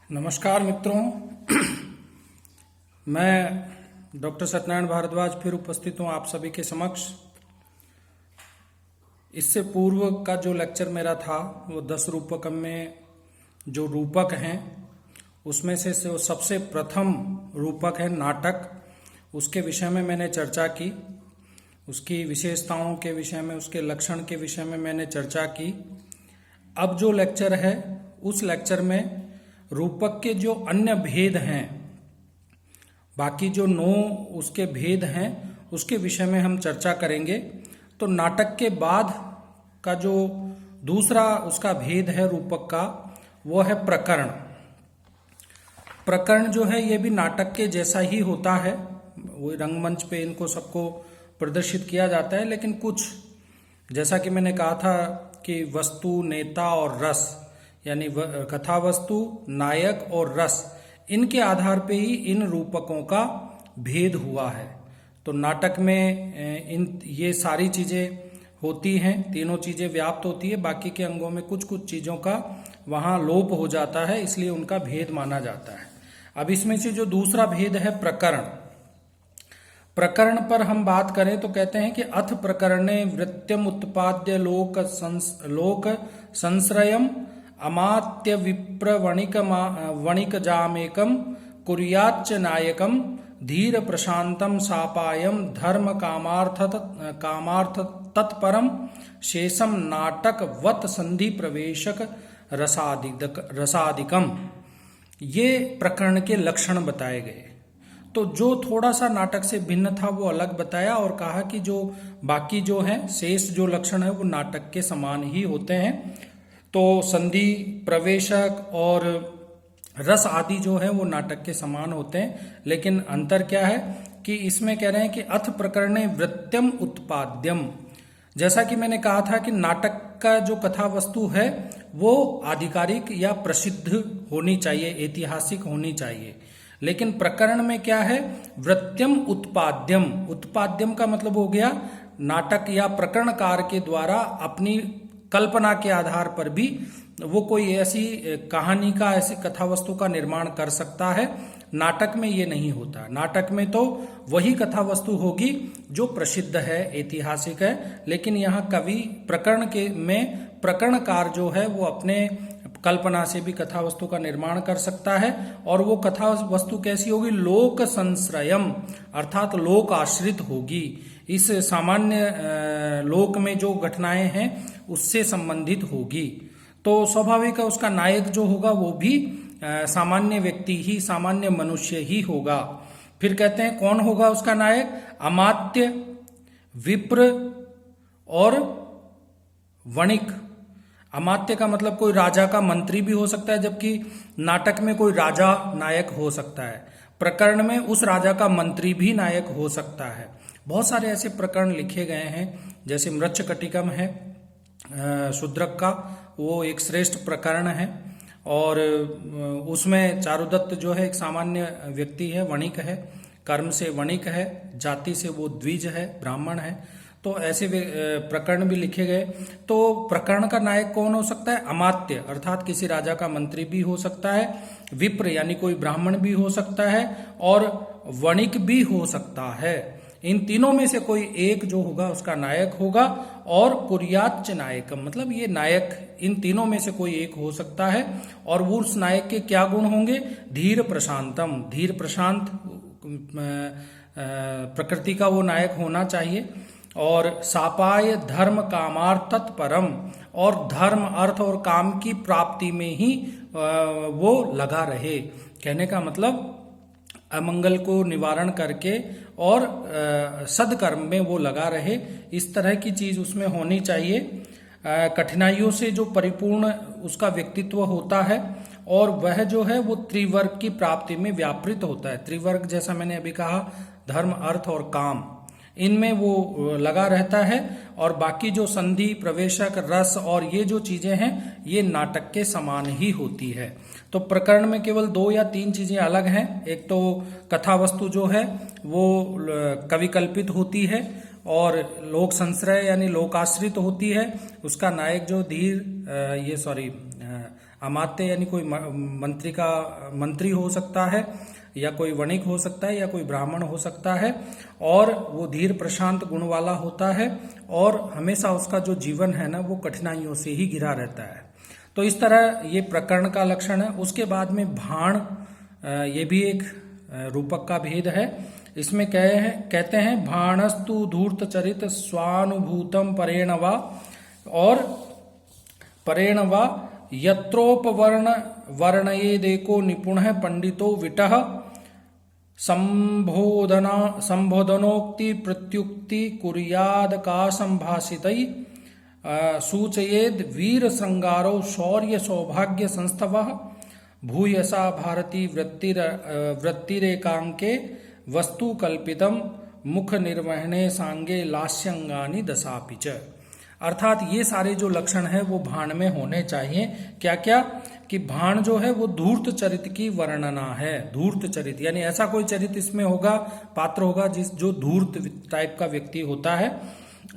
नमस्कार मित्रों, मैं डॉक्टर सत्यनारायण भारद्वाज फिर उपस्थित हूँ आप सभी के समक्ष। इससे पूर्व का जो लेक्चर मेरा था वो 10 रूपकम में जो रूपक हैं उसमें से सबसे प्रथम रूपक है नाटक। उसके विषय में मैंने चर्चा की, उसकी विशेषताओं के विषय में, उसके लक्षण के विषय में मैंने चर्चा की। अब जो लेक्चर है उस लेक्चर में रूपक के जो अन्य भेद हैं, बाकी जो 9 उसके भेद हैं उसके विषय में हम चर्चा करेंगे। तो नाटक के बाद का जो दूसरा उसका भेद है रूपक का, वो है प्रकरण। प्रकरण जो है ये भी नाटक के जैसा ही होता है, वो रंगमंच पे इनको सबको प्रदर्शित किया जाता है, लेकिन कुछ जैसा कि मैंने कहा था कि वस्तु, नेता और रस, यानी कथा वस्तु, नायक और रस, इनके आधार पे ही इन रूपकों का भेद हुआ है। तो नाटक में ये सारी चीजें होती हैं, तीनों चीजें व्याप्त होती है, बाकी के अंगों में कुछ कुछ चीजों का वहां लोप हो जाता है, इसलिए उनका भेद माना जाता है। अब इसमें से जो दूसरा भेद है प्रकरण, प्रकरण पर हम बात करें तो कहते हैं कि अथ प्रकरणे वृत्त्यम उत्पाद्य लोक संश्रयम अमात्य विप्र वणिक जामेकम कुर्याच्च नायकम धीर प्रशांतम सापायम धर्म कामार्थ तत्परम शेषम नाटक वत संधि प्रवेशक रसादिकम। ये प्रकरण के लक्षण बताए गए। तो जो थोड़ा सा नाटक से भिन्न था वो अलग बताया और कहा कि जो बाकी जो है शेष जो लक्षण है वो नाटक के समान ही होते हैं। तो संधि, प्रवेशक और रस आदि जो है वो नाटक के समान होते हैं, लेकिन अंतर क्या है कि इसमें कह रहे हैं कि अथ प्रकरणे वृत्त्यम उत्पाद्यम। जैसा कि मैंने कहा था कि नाटक का जो कथा वस्तु है वो आधिकारिक या प्रसिद्ध होनी चाहिए, ऐतिहासिक होनी चाहिए, लेकिन प्रकरण में क्या है, वृत्त्यम उत्पाद्यम। उत्पाद्यम का मतलब हो गया नाटक या प्रकरणकार के द्वारा अपनी कल्पना के आधार पर भी वो कोई ऐसी कहानी का, ऐसी कथा वस्तु का निर्माण कर सकता है। नाटक में ये नहीं होता। नाटक में तो वही कथा वस्तु होगी जो प्रसिद्ध है, ऐतिहासिक है, लेकिन यहाँ कवि प्रकरण के में प्रकरणकार जो है वो अपने कल्पना से भी कथा वस्तु का निर्माण कर सकता है। और वो कथा वस्तु कैसी होगी, लोक संश्रयम, अर्थात लोक आश्रित होगी। इस सामान्य लोक में जो घटनाएं हैं उससे संबंधित होगी। तो स्वाभाविक है उसका नायक जो होगा वो भी सामान्य व्यक्ति ही, सामान्य मनुष्य ही होगा। फिर कहते हैं कौन होगा उसका नायक, अमात्य, विप्र और वणिक। अमात्य का मतलब कोई राजा का मंत्री भी हो सकता है, जबकि नाटक में कोई राजा नायक हो सकता है। प्रकरण में उस राजा का मंत्री भी नायक हो सकता है। बहुत सारे ऐसे प्रकरण लिखे गए हैं, जैसे मृच्छकटिकम है शूद्रक का, वो एक श्रेष्ठ प्रकरण है। और उसमें चारुदत्त जो है एक सामान्य व्यक्ति है, वणिक है, कर्म से वणिक है, जाति से वो द्विज है, ब्राह्मण है। तो ऐसे प्रकरण भी लिखे गए। तो प्रकरण का नायक कौन हो सकता है, अमात्य, अर्थात किसी राजा का मंत्री भी हो सकता है, विप्र यानी कोई ब्राह्मण भी हो सकता है, और वणिक भी हो सकता है। इन तीनों में से कोई एक जो होगा उसका नायक होगा। और कुर्याच्च नायकम, मतलब ये नायक इन तीनों में से कोई एक हो सकता है। और वो उस नायक के क्या गुण होंगे, धीर प्रशांतम, धीर प्रशांत प्रकृति का वो नायक होना चाहिए। और सापाय धर्म कामार्थ तत्परम, और धर्म, अर्थ और काम की प्राप्ति में ही वो लगा रहे। कहने का मतलब अमंगल को निवारण करके और सदकर्म में वो लगा रहे, इस तरह की चीज उसमें होनी चाहिए। कठिनाइयों से जो परिपूर्ण उसका व्यक्तित्व होता है, और वह जो है वो त्रिवर्ग की प्राप्ति में व्यापृत होता है। त्रिवर्ग जैसा मैंने अभी कहा, धर्म, अर्थ और काम, इनमें वो लगा रहता है। और बाकी जो संधि, प्रवेशक, रस और ये जो चीजें हैं ये नाटक के समान ही होती है। तो प्रकरण में केवल 2 या 3 चीजें अलग हैं। एक तो कथा वस्तु जो है वो कवि कल्पित होती है, और लोक संश्रय यानी लोकाश्रित होती है। उसका नायक जो अमात्य यानी कोई मंत्री हो सकता है, या कोई वणिक हो सकता है, या कोई ब्राह्मण हो सकता है, और वो धीर प्रशांत गुण वाला होता है, और हमेशा उसका जो जीवन है ना वो कठिनाइयों से ही घिरा रहता है। तो इस तरह ये प्रकरण का लक्षण है। उसके बाद में भाण, ये भी एक रूपक का भेद है। इसमें कहते हैं भाणस्तु धूर्त चरित स्वानुभूतम परेण वा, और परेण वा यत्रोपवर्ण वर्णयेदेको निपुणः पंडितो विटः संबोधनोक्ति प्रत्युक्ति कुर्याद का संभाषितै सूचयेद वीर श्रृंगारो शौर्य सौभाग्य संस्थवः भूयसा भारती वृत्तिरेकांके वस्तु कल्पितम मुख निर्वहणे सांगे लास्यंगानि दशापि च। अर्थात ये सारे जो लक्षण है वो भाण में होने चाहिए। क्या क्या? कि भाण जो है वो धूर्त चरित की वर्णना है। धूर्त चरित यानी ऐसा कोई चरित इसमें होगा, पात्र होगा जो धूर्त टाइप का व्यक्ति होता है।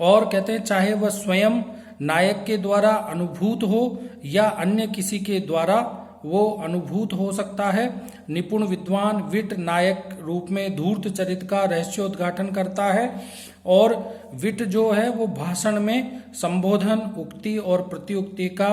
और कहते हैं चाहे वह स्वयं नायक के द्वारा अनुभूत हो या अन्य किसी के द्वारा वो अनुभूत हो सकता है। निपुण विद्वान विट नायक रूप में धूर्त चरित का रहस्योद्घाटन करता है, और विट जो है वो भाषण में संबोधन, उक्ति और प्रत्युक्ति का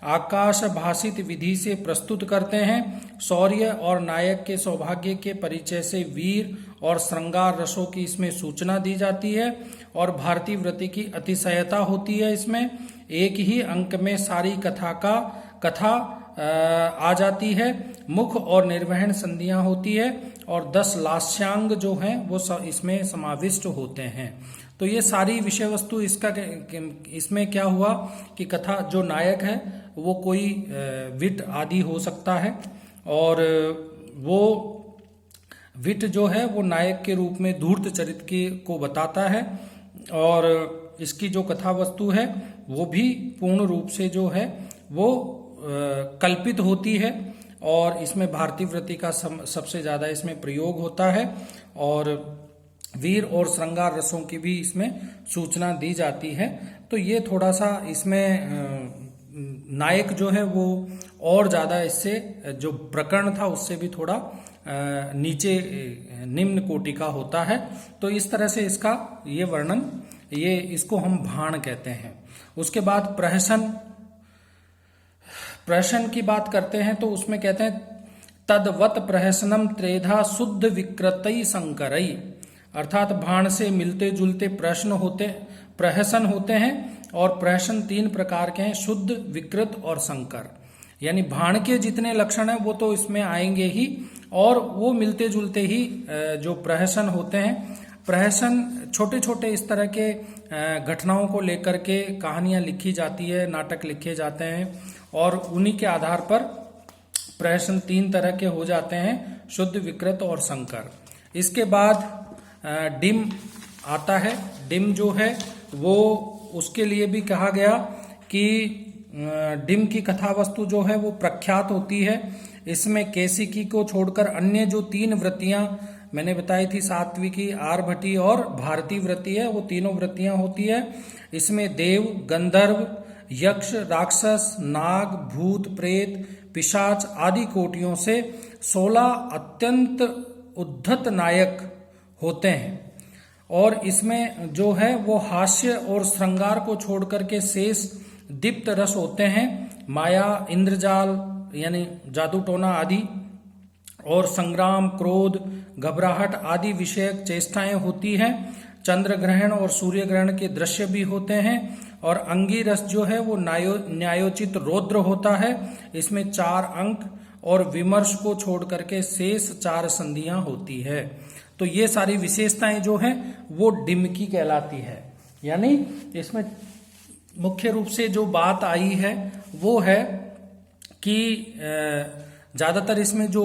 आकाश भाषित विधि से प्रस्तुत करते हैं। शौर्य और नायक के सौभाग्य के परिचय से वीर और श्रृंगार रसों की इसमें सूचना दी जाती है, और भारतीय वृत्ति की अतिशयता होती है। इसमें एक ही अंक में सारी कथा आ जाती है। मुख और निर्वहन संधियां होती है, और 10 लास्यांग जो हैं वो इसमें समाविष्ट होते हैं। तो ये सारी विषय वस्तु इसमें क्या हुआ कि कथा जो नायक है वो कोई विट आदि हो सकता है, और वो विट जो है वो नायक के रूप में धूर्त चरित को बताता है, और इसकी जो कथा वस्तु है वो भी पूर्ण रूप से जो है वो कल्पित होती है, और इसमें भारतीय वृत्ति का सबसे ज्यादा इसमें प्रयोग होता है, और वीर और श्रृंगार रसों की भी इसमें सूचना दी जाती है। तो ये थोड़ा सा इसमें नायक जो है वो और ज्यादा इससे जो प्रकरण था उससे भी थोड़ा नीचे निम्न कोटि का होता है। तो इस तरह से इसका ये वर्णन, ये इसको हम भाण कहते हैं। उसके बाद प्रहसन की बात करते हैं, तो उसमें कहते हैं तदवत प्रहसनम त्रेधा शुद्ध विकृतई संकरई। अर्थात भाण से मिलते जुलते प्रहसन होते हैं, और प्रहसन 3 प्रकार के हैं, शुद्ध, विकृत और संकर। यानी भाण के जितने लक्षण हैं वो तो इसमें आएंगे ही, और वो मिलते जुलते ही जो प्रहसन होते हैं। प्रहसन छोटे छोटे इस तरह के घटनाओं को लेकर के कहानियां लिखी जाती है, नाटक लिखे जाते हैं, और उन्हीं के आधार पर प्रहसन 3 तरह के हो जाते हैं, शुद्ध, विकृत और संकर। इसके बाद डिम आता है। डिम जो है वो उसके लिए भी कहा गया कि डिम की कथा वस्तु जो है वो प्रख्यात होती है। इसमें केसिकी को छोड़कर अन्य जो 3 वृत्तियां मैंने बताई थी, सात्विकी, आर्भटी और भारतीय वृत्ति है, वो तीनों वृत्तियां होती है। इसमें देव, गंधर्व, यक्ष, राक्षस, नाग, भूत, प्रेत, पिशाच आदि कोटियों से 16 अत्यंत उद्धत नायक होते हैं, और इसमें जो है वो हास्य और श्रृंगार को छोड़कर के शेष दीप्त रस होते हैं। माया, इंद्रजाल यानी जादू टोना आदि, और संग्राम, क्रोध, घबराहट आदि विषयक चेष्टाएं होती हैं। चंद्र ग्रहण और सूर्य ग्रहण के दृश्य भी होते हैं, और अंगी रस जो है वो न्यायोचित रौद्र होता है। इसमें 4 अंक और विमर्श को छोड़ करके शेष 4 संधियां होती है। तो ये सारी विशेषताएं जो हैं वो डिमकी कहलाती है। यानी इसमें मुख्य रूप से जो बात आई है वो है कि ज्यादातर इसमें जो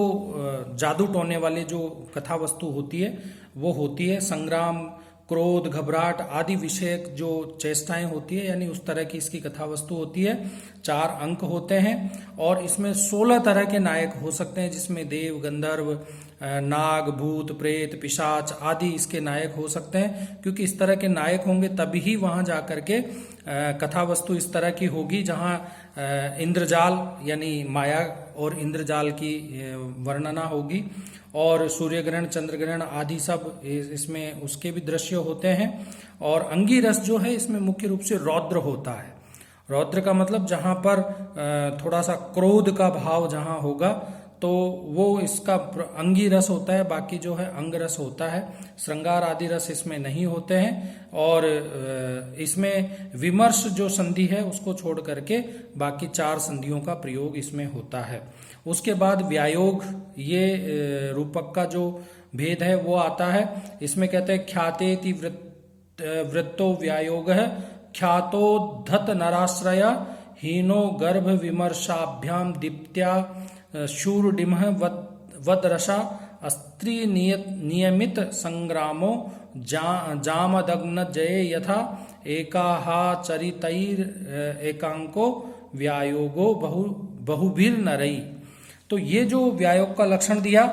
जादू टोने वाले जो कथा वस्तु होती है वो होती है संग्राम, क्रोध, घबराहट आदि विषयक जो चेष्टाएं होती है, यानी उस तरह की इसकी कथा वस्तु होती है। 4 अंक होते हैं, और इसमें 16 तरह के नायक हो सकते हैं, जिसमें देव, गंधर्व, नाग, भूत, प्रेत, पिशाच आदि इसके नायक हो सकते हैं। क्योंकि इस तरह के नायक होंगे तभी वहां जाकर के कथा वस्तु इस तरह की होगी जहाँ इंद्रजाल यानी माया और इंद्रजाल की वर्णना होगी, और सूर्य ग्रहण, चंद्र ग्रहण आदि सब इसमें उसके भी दृश्य होते हैं। और अंगी रस जो है इसमें मुख्य रूप से रौद्र होता है। रौद्र का मतलब जहाँ पर थोड़ा सा क्रोध का भाव जहाँ होगा तो वो इसका अंगी रस होता है, बाकी जो है अंग रस होता है। श्रृंगार आदि रस इसमें नहीं होते हैं। और इसमें विमर्श जो संधि है उसको छोड़ करके बाकी 4 संधियों का प्रयोग इसमें होता है। उसके बाद व्यायोग, ये रूपक का जो भेद है वो आता है। इसमें कहते हैं ख्यातेति वृत्तो व्यायोग है, ख्यातोद्धत नराश्रय हीनो गर्भ विमर्शाभ्याम दीप्त्या शूरडिमः वदरसा अस्त्री नियमित संग्रामो जामदग्न जये यथा एकाहाचरितैर एकांको व्यायोगो बहुभिर नरई। तो ये जो व्यायोग का लक्षण दिया,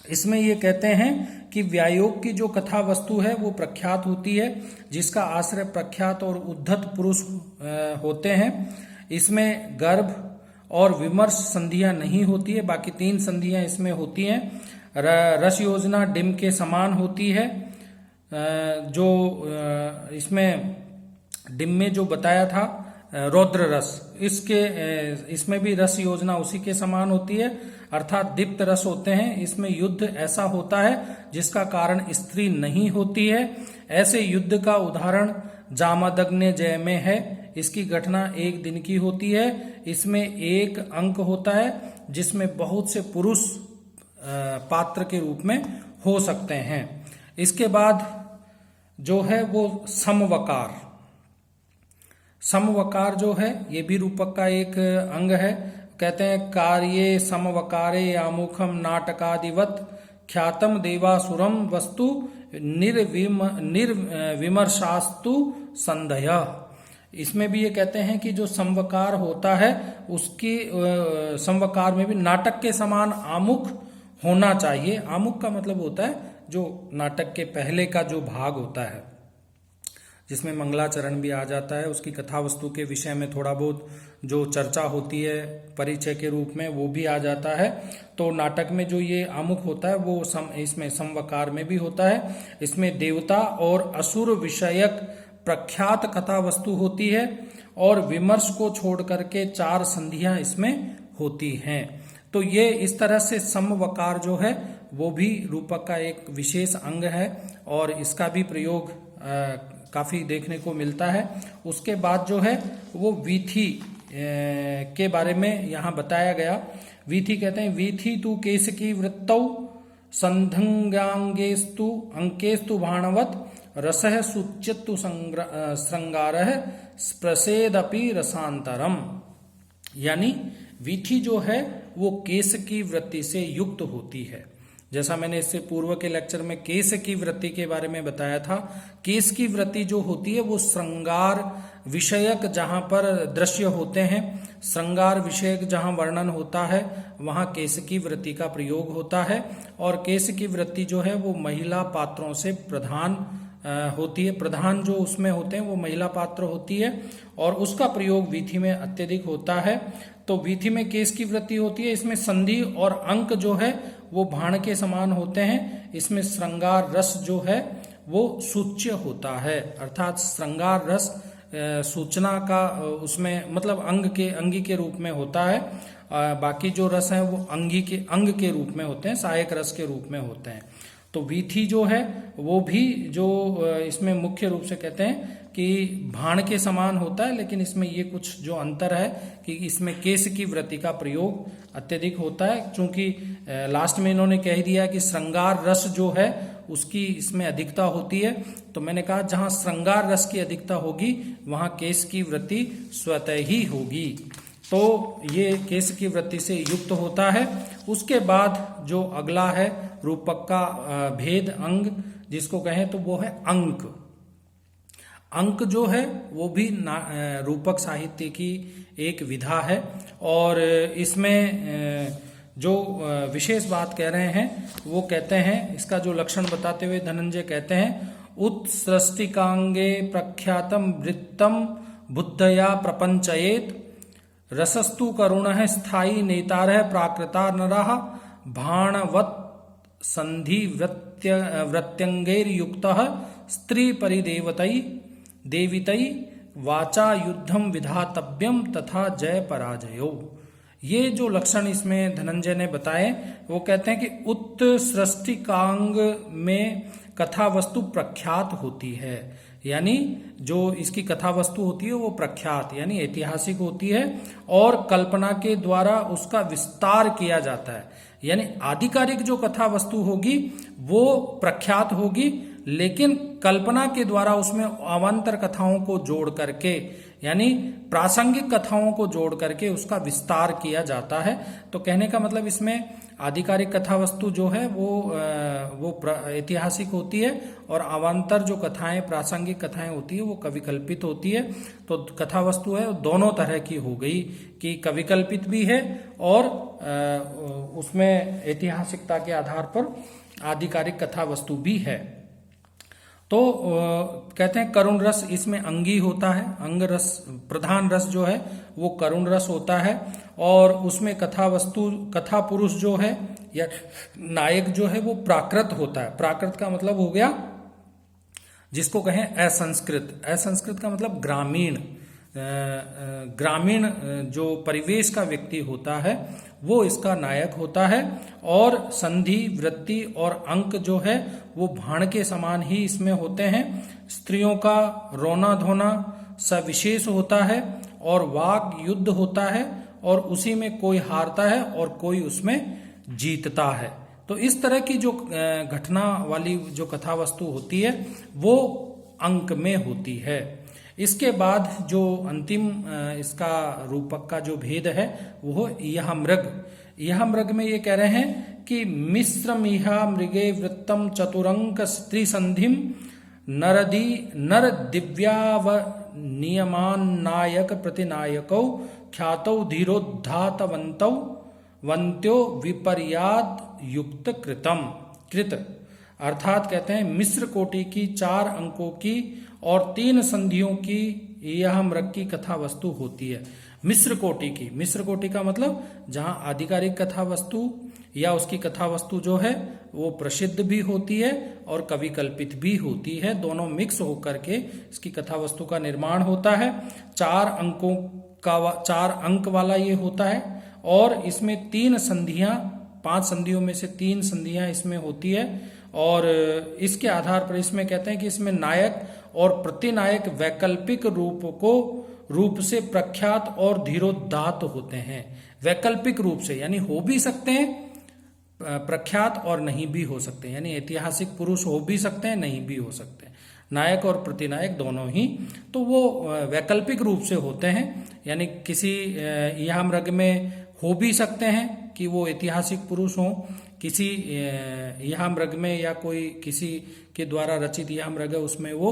इसमें ये कहते हैं कि व्यायोग की जो कथा वस्तु है वो प्रख्यात होती है, जिसका आश्रय प्रख्यात और उद्धत पुरुष होते हैं। इसमें गर्भ और विमर्श संधियां नहीं होती है, बाकी 3 संधियां इसमें होती हैं। रस योजना डिम के समान होती है। जो इसमें डिम में जो बताया था रौद्र रस, इसमें भी रस योजना उसी के समान होती है, अर्थात दीप्त रस होते हैं। इसमें युद्ध ऐसा होता है जिसका कारण स्त्री नहीं होती है। ऐसे युद्ध का उदाहरण जामदग्नि जय में है। इसकी घटना 1 दिन की होती है। इसमें 1 अंक होता है जिसमें बहुत से पुरुष पात्र के रूप में हो सकते हैं। इसके बाद जो है वो समवकार। समवकार जो है ये भी रूपक का एक अंग है। कहते हैं कार्ये समवकारे आमुखम नाटकादिवत ख्यातम देवासुरम वस्तु निर्विमर्शास्तु संधय। इसमें भी ये कहते हैं कि जो समवकार होता है उसकी समवकार में भी नाटक के समान आमुख होना चाहिए। आमुख का मतलब होता है जो नाटक के पहले का जो भाग होता है, जिसमें मंगलाचरण भी आ जाता है, उसकी कथा वस्तु के विषय में थोड़ा बहुत जो चर्चा होती है परिचय के रूप में वो भी आ जाता है। तो नाटक में जो ये आमुख होता है वो इसमें समवकार में भी होता है। इसमें देवता और असुर विषयक प्रख्यात कथा वस्तु होती है, और विमर्श को छोड़ करके 4 संधियां इसमें होती हैं। तो ये इस तरह से समवकार जो है वो भी रूपक का एक विशेष अंग है, और इसका भी प्रयोग काफी देखने को मिलता है। उसके बाद जो है वो वीथी के बारे में यहाँ बताया गया। वीथी कहते हैं वीथी तु केसकी वृत्तौ संधंगांगेस्तु अंकेस्तु भाणवत रसः सुचित्तु श्रृंगारः प्रसेदपि रसांतरम। यानी वीथी जो है वो केस की वृत्ति से युक्त होती है। जैसा मैंने इससे पूर्व के लेक्चर में केस की वृत्ति के बारे में बताया था। केस की वृत्ति जो होती है वो श्रृंगार विषयक जहां पर दृश्य होते हैं, श्रृंगार विषयक जहां वर्णन होता है वहां केस की वृत्ति का प्रयोग होता है। और केस की वृत्ति जो है वो महिला पात्रों से प्रधान होती है। प्रधान जो उसमें होते हैं वो महिला पात्र होती है, और उसका प्रयोग वीथी में अत्यधिक होता है। तो वीथी में केस की वृत्ति होती है। इसमें संधि और अंक जो है वो भाण के समान होते हैं। इसमें श्रृंगार रस जो है वो सूच्य होता है, अर्थात श्रृंगार रस सूचना का उसमें मतलब अंगी के रूप में होता है। बाकी जो रस है वो अंग के रूप में होते हैं, सहायक रस के रूप में होते हैं। तो वीथी जो है वो भी जो इसमें मुख्य रूप से कहते हैं कि भाण के समान होता है, लेकिन इसमें ये कुछ जो अंतर है कि इसमें केस की वृत्ति का प्रयोग अत्यधिक होता है। क्योंकि लास्ट में इन्होंने कह दिया कि श्रृंगार रस जो है उसकी इसमें अधिकता होती है। तो मैंने कहा जहां श्रृंगार रस की अधिकता होगी वहां केस की वृत्ति स्वतः ही होगी। तो ये केस की वृत्ति से युक्त होता है। उसके बाद जो अगला है रूपक का भेद अंग जिसको कहें तो वो है अंक। अंक जो है वो भी रूपक साहित्य की एक विधा है, और इसमें जो विशेष बात कह रहे हैं वो कहते हैं, इसका जो लक्षण बताते हुए धनंजय कहते हैं उत्सृष्टिकांगे प्रख्यातम वृत्तम बुद्धया प्रपंचयेत रसस्तु करुणः स्थायी नेतारः प्राकृता नरः भाणवत् संधि वृत्यंगैर्युक्तः स्त्री परिदेवतै देवितै वाचा युद्धम विधातव्यम तथा जय पराजयो। ये जो लक्षण इसमें धनंजय ने बताए वो कहते हैं कि उत्सृष्टिकांग में कथा वस्तु प्रख्यात होती है, यानी जो इसकी कथा वस्तु होती है वो प्रख्यात यानी ऐतिहासिक होती है और कल्पना के द्वारा उसका विस्तार किया जाता है, यानी आधिकारिक जो कथा वस्तु होगी वो प्रख्यात होगी, लेकिन कल्पना के द्वारा उसमें अवान्तर कथाओं को जोड़ करके यानी प्रासंगिक कथाओं को जोड़ करके उसका विस्तार किया जाता है। तो कहने का मतलब इसमें आधिकारिक कथा वस्तु जो है वो ऐतिहासिक होती है और अवान्तर जो कथाएं प्रासंगिक कथाएं होती है वो कविकल्पित होती है। तो कथा वस्तु है दोनों तरह की हो गई कि कविकल्पित भी है और उसमें ऐतिहासिकता के आधार पर आधिकारिक कथा वस्तु भी है। तो कहते हैं करुण रस इसमें अंगी होता है, अंग रस प्रधान रस जो है वो करुण रस होता है और उसमें कथा वस्तु कथा पुरुष जो है या नायक जो है वो प्राकृत होता है। प्राकृत का मतलब हो गया जिसको कहें असंस्कृत, असंस्कृत का मतलब ग्रामीण, ग्रामीण जो परिवेश का व्यक्ति होता है वो इसका नायक होता है। और संधि वृत्ति और अंक जो है वो भाण के समान ही इसमें होते हैं। स्त्रियों का रोना धोना सविशेष होता है और वाक युद्ध होता है और उसी में कोई हारता है और कोई उसमें जीतता है। तो इस तरह की जो घटना वाली जो कथा वस्तु होती है वो अंक में होती है। इसके बाद जो अंतिम इसका रूपक का जो भेद है वो यह मृग, यह मृग में ये कह रहे हैं कि मिश्रमिहा मृगे वृत्तम चतुरंक स्त्री संधिम नर दिव्याव नियमान नायक प्रतिनायकौ ख्यातौ धीरोद्धातवन्तौ वंत्यो विपर्याद युक्त कृत। अर्थात कहते हैं मिश्र कोटि की 4 अंकों की और 3 संधियों की यह मृग की कथा वस्तु होती है। मिश्र कोटि की, मिश्र कोटि का मतलब जहां आधिकारिक कथा वस्तु या उसकी कथा वस्तु जो है वो प्रसिद्ध भी होती है और कवि कल्पित भी होती है, दोनों मिक्स होकर के इसकी कथा वस्तु का निर्माण होता है। 4 अंक वाला ये होता है और इसमें 3 संधियां, 5 संधियों में से 3 संधियां इसमें होती है और इसके आधार पर इसमें कहते हैं कि इसमें नायक और प्रतिनायक वैकल्पिक रूप से प्रख्यात और धीरोदात्त होते हैं। वैकल्पिक रूप से यानी हो भी सकते हैं प्रख्यात और नहीं भी हो सकते हैं, यानी ऐतिहासिक पुरुष हो भी सकते हैं नहीं भी हो सकते हैं, नायक और प्रतिनायक दोनों ही। तो वो वैकल्पिक रूप से होते हैं, यानी किसी यह मृग में हो भी सकते हैं कि वो ऐतिहासिक पुरुष हों, किसी यह मृग में या कोई किसी के द्वारा रचित यह मृग है उसमें वो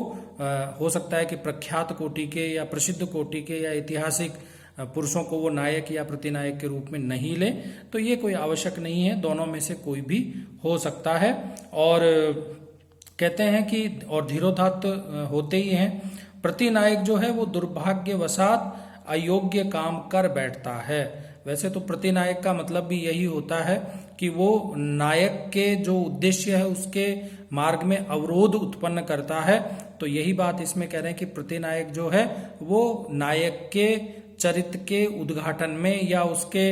हो सकता है कि प्रख्यात कोटि के या प्रसिद्ध कोटि के या ऐतिहासिक पुरुषों को वो नायक या प्रतिनायक के रूप में नहीं ले। तो ये कोई आवश्यक नहीं है, दोनों में से कोई भी हो सकता है। और कहते हैं कि और धीरोदात्त होते ही हैं। प्रतिनायक जो है वो दुर्भाग्यवशात अयोग्य काम कर बैठता है। वैसे तो प्रतिनायक का मतलब भी यही होता है कि वो नायक के जो उद्देश्य है उसके मार्ग में अवरोध उत्पन्न करता है। तो यही बात इसमें कह रहे हैं कि प्रतिनायक जो है वो नायक के चरित्र के उद्घाटन में या उसके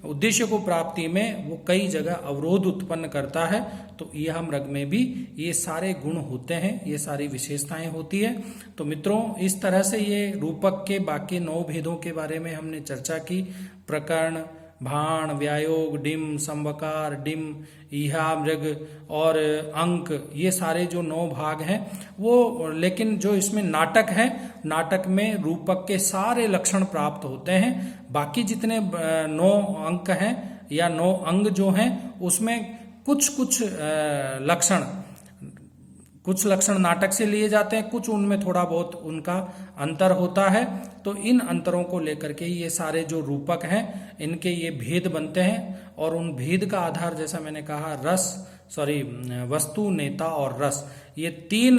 उद्देश्य को प्राप्ति में वो कई जगह अवरोध उत्पन्न करता है। तो यह मृग में भी ये सारे गुण होते हैं, ये सारी विशेषताएं होती है। तो मित्रों, इस तरह से ये रूपक के बाकी 9 भेदों के बारे में हमने चर्चा की। प्रकरण, भाण, व्यायोग, डिम, संवकार, डिम, ईहा, मृग और अंक, ये सारे जो 9 भाग हैं वो, लेकिन जो इसमें नाटक है, नाटक में रूपक के सारे लक्षण प्राप्त होते हैं। बाकी जितने 9 अंक हैं या 9 अंग जो हैं उसमें कुछ लक्षण नाटक से लिए जाते हैं, कुछ उनमें थोड़ा बहुत उनका अंतर होता है। तो इन अंतरों को लेकर के ये सारे जो रूपक हैं इनके ये भेद बनते हैं और उन भेद का आधार, जैसा मैंने कहा, वस्तु, नेता और रस, ये 3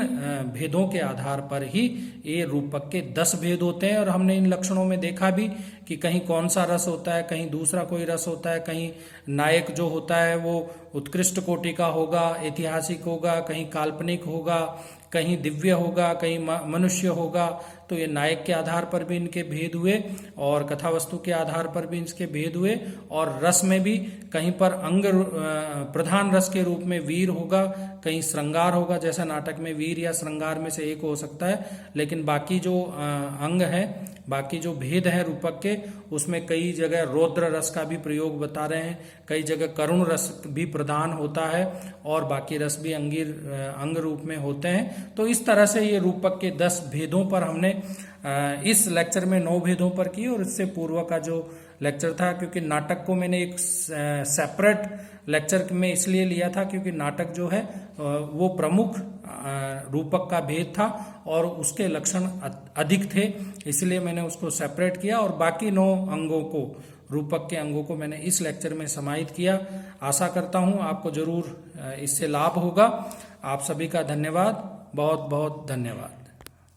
भेदों के आधार पर ही ये रूपक के 10 भेद होते हैं। और हमने इन लक्षणों में देखा भी कि कहीं कौन सा रस होता है, कहीं दूसरा कोई रस होता है, कहीं नायक जो होता है वो उत्कृष्ट कोटि का होगा, ऐतिहासिक होगा, कहीं काल्पनिक होगा, कहीं दिव्य होगा, कहीं मनुष्य होगा। तो ये नायक के आधार पर भी इनके भेद हुए और कथा वस्तु के आधार पर भी इसके भेद हुए। और रस में भी कहीं पर अंग प्रधान रस के रूप में वीर होगा, कहीं श्रृंगार होगा, जैसा नाटक में वीर या श्रृंगार में से एक हो सकता है। लेकिन बाकी जो अंग है, बाकी जो भेद है रूपक के, उसमें कई जगह रौद्र रस का भी प्रयोग बता रहे हैं, कई जगह करुण रस भी प्रदान होता है और बाकी रस भी अंग रूप में होते हैं। तो इस तरह से ये रूपक के 10 भेदों पर हमने इस लेक्चर में 9 भेदों पर की। और इससे पूर्व का जो लेक्चर था, क्योंकि नाटक को मैंने एक सेपरेट लेक्चर में इसलिए लिया था क्योंकि नाटक जो है वो प्रमुख रूपक का भेद था और उसके लक्षण अधिक थे, इसलिए मैंने उसको सेपरेट किया और बाकी 9 अंगों को, रूपक के अंगों को मैंने इस लेक्चर में समाहित किया। आशा करता हूं आपको जरूर इससे लाभ होगा। आप सभी का धन्यवाद, बहुत बहुत धन्यवाद।